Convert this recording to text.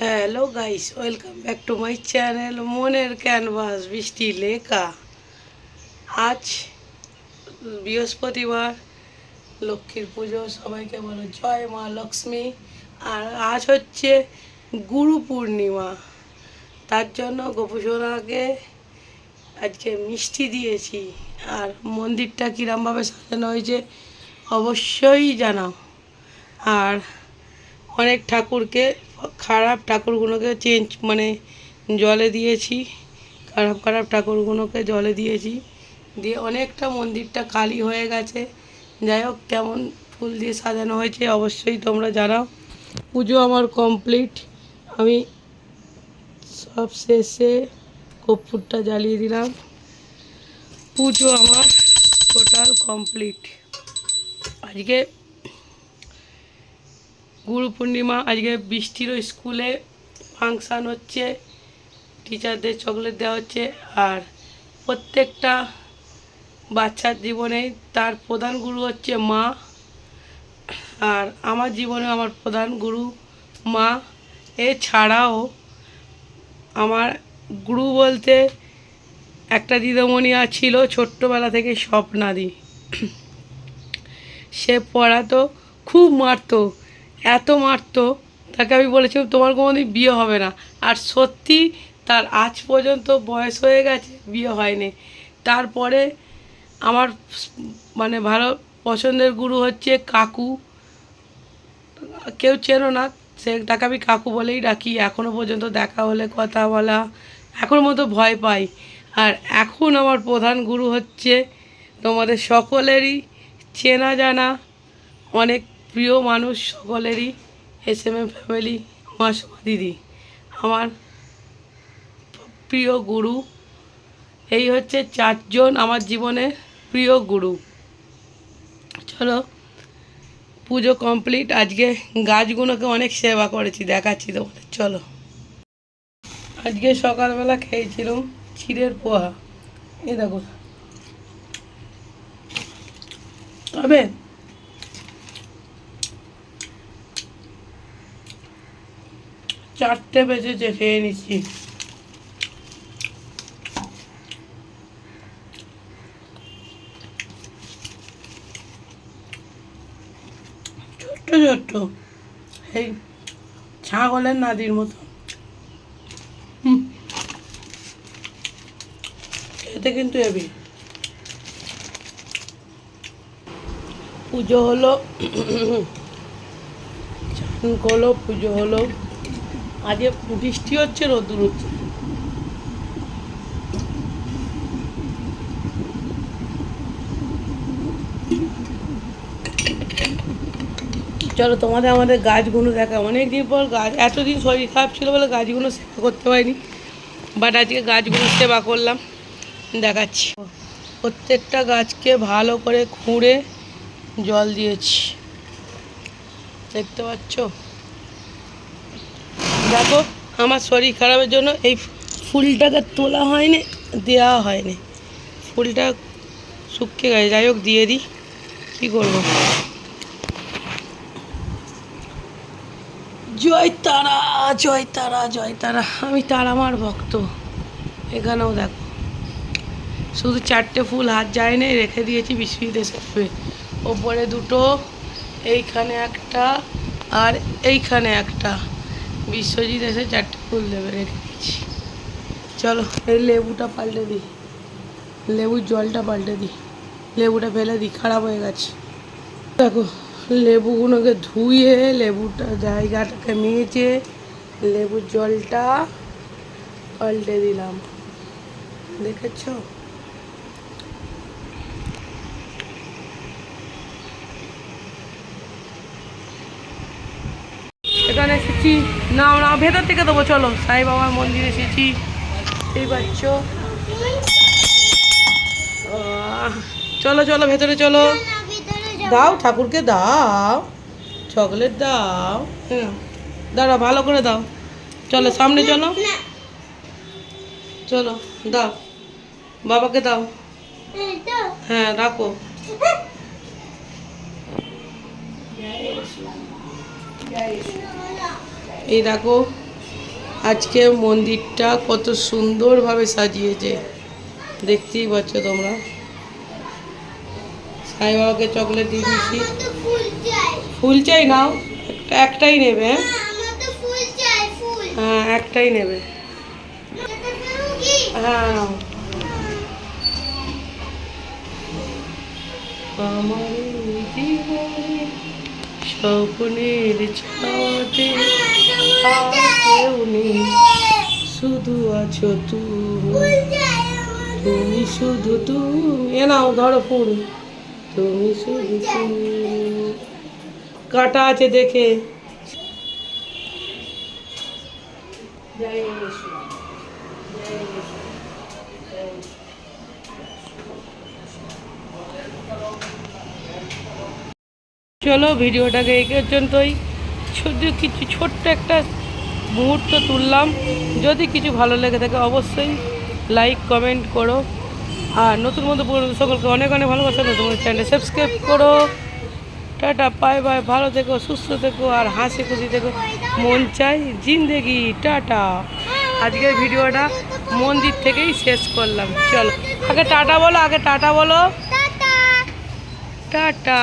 Hello guys, welcome back to my channel মনের canvas বৃষ্টি লেখা। আজ বৃহস্পতিবার, লক্ষ্মীর পুজো। সবাইকে বলো জয় মা লক্ষ্মী। আর আজ হচ্ছে গুরু পূর্ণিমা, তার জন্য গোপুসোনাকে আজকে মিষ্টি দিয়েছি। আর মন্দিরটা কীরমভাবে সাজানো হয়েছে অবশ্যই জানাও। আর অনেক ঠাকুরকে, খারাপ ঠাকুরগুলোকে জলে দিয়েছি, খারাপ খারাপ ঠাকুরগুলোকে জলে দিয়েছি, দিয়ে অনেকটা মন্দিরটা খালি হয়ে গেছে। যাই হোক, কেমন ফুল দিয়ে সাজানো হয়েছে অবশ্যই তোমরা জানাও। পুজো আমার কমপ্লিট। আমি সব শেষে কর্পূরটা জ্বালিয়ে দিলাম। পুজো আমার টোটাল কমপ্লিট। আজকে গুরু পূর্ণিমা, আজকে বৃষ্টিরও স্কুলে ফাংশান হচ্ছে, টিচারদের চকলেট দেওয়া হচ্ছে। আর প্রত্যেকটা বাচ্চার জীবনে তার প্রধান গুরু হচ্ছে মা। আর আমার জীবনে আমার প্রধান গুরু মা। এছাড়াও আমার গুরু বলতে একটা দিদিমণি ছিল ছোট্টবেলা থেকে, স্বপ্নাদি। সে পড়াতো, খুব মারতো, এত মারতো, তাকে আমি বলেছিলাম তোমার কোনোদিন বিয়ে হবে না। আর সত্যি তার আজ পর্যন্ত বয়স হয়ে গেছে, বিয়ে হয়নি। তারপরে আমার ভালো পছন্দের গুরু হচ্ছে কাকু। কেউ চেনো না, তাকে আমি কাকু বলেই ডাকি। এখনও পর্যন্ত দেখা হলে কথা বলা, এখন মতো ভয় পাই। আর এখন আমার প্রধান গুরু হচ্ছে তোমাদের সকলেরই চেনা জানা, অনেক প্রিয় মানুষ সকলেরই, SMM ফ্যামিলি, মাসমা দিদি আমার প্রিয় গুরু। এই হচ্ছে চারজন আমার জীবনের প্রিয় গুরু। চলো, পুজো কমপ্লিট। আজকে গাছগুলোকে অনেক সেবা করেছি, দেখাচ্ছি তোমাদের। চলো, আজকে সকালবেলা খেয়েছিলাম চিড়ের পোহা। এই দেখো, তবে 4টে বেজেছে, খেয়ে নিচ্ছি। ছোট্ট ছোট্ট, এই ছাগলের নাদির মতো। খেতে কিন্তু হেবি। পুজো হলো, চান করলো, পুজো হলো। আজকে বৃষ্টি হচ্ছে, রোদ্দুর হচ্ছে। চলো, তোমাদের আমাদের গাছগুলো দেখা। অনেক দিন পর গাছ, এতদিন শরীর খারাপ ছিল বলে গাছগুলো সেবা করতে পারিনি, বাট আজকে গাছগুলো সেবা করলাম, দেখাচ্ছি। প্রত্যেকটা গাছকে ভালো করে খুঁড়ে জল দিয়েছি, দেখতে পাচ্ছ। দেখো, আমার শরীর খারাপের জন্য এই ফুলটাকে তোলা হয়নি, দেওয়া হয়নি। ফুলটা শুকিয়ে গেছে, যাই হোক দিয়ে দিই, কী করবো। জয় তারা, জয় তারা, জয় তারা। আমি তারামার ভক্ত। এখানেও দেখো, শুধু 4টে ফুল হাত যায় না, রেখে দিয়েছি বিশ্বজিৎ এসে। ওপরে 2টো, এইখানে একটা, আর এইখানে একটা। বিশ্বজিৎ এসে 4টে ফুল দেবে, রেখে দিয়েছি। চলো, এই লেবুটা পাল্টে দিই, লেবুর জলটা পাল্টে দিই, লেবুটা ফেলে দিই, খারাপ হয়ে গেছে। দেখো, লেবুগুলোকে ধুয়ে, লেবুটা জায়গাটাকে মেজে, লেবুর জলটা পাল্টে দিলাম, দেখেছ। এখানে এসেছি, না না ভেতর থেকে দেবো। চলো, সাই বাবার মন্দিরে এসেছি, এই পাচ্ছ। চলো চলো, ভেতরে চলো। দাও, ঠাকুরকে দাও, চকলেট দাও। হ্যাঁ, দাঁড়া, ভালো করে দাও। চলো, সামনে চলো, চলো দাও, বাবাকে দাও। হ্যাঁ, রাখো। এই দেখো, আজকে মন্দিরটা কত সুন্দরভাবে সাজিয়েছে, দেখতেই পাচ্ছ তোমরা। সাই বাবাকে চকলেট দিয়ে দিচ্ছি। ফুল চাই নাও, একটাই নেবে। হ্যাঁ একটাই নেবে। হ্যাঁ নাও। আমার জীবনে স্বপ্নের ছাওয়াতে আর কেউ নেই, শুধু আছো তুমি, তুমি শুধু তুমি। এ নাও ধরো ফুল, তুমি শুধু তুমি। কাটা আছে দেখে। চলো ভিডিওটাকে এই পর্যন্তই, শুধু কিছু ছোট্ট একটা মুহূর্ত তুললাম। যদি কিছু ভালো লেগে থাকে অবশ্যই লাইক কমেন্ট করো, আর নতুন মতো পুরনো সকলকে অনেক অনেক ভালোবাসা। নতুন চ্যানেলে সাবস্ক্রাইব করো। টাটা, বাই বাই, ভালো থেকো, সুস্থ থেকো, আর হাসি খুশি থেকো। মন চাই জিন্দেগি। টাটা। আজকের ভিডিওটা মন্দির থেকেই শেষ করলাম। চলো আগে টাটা বলো, আগে টাটা বলো, টাটা।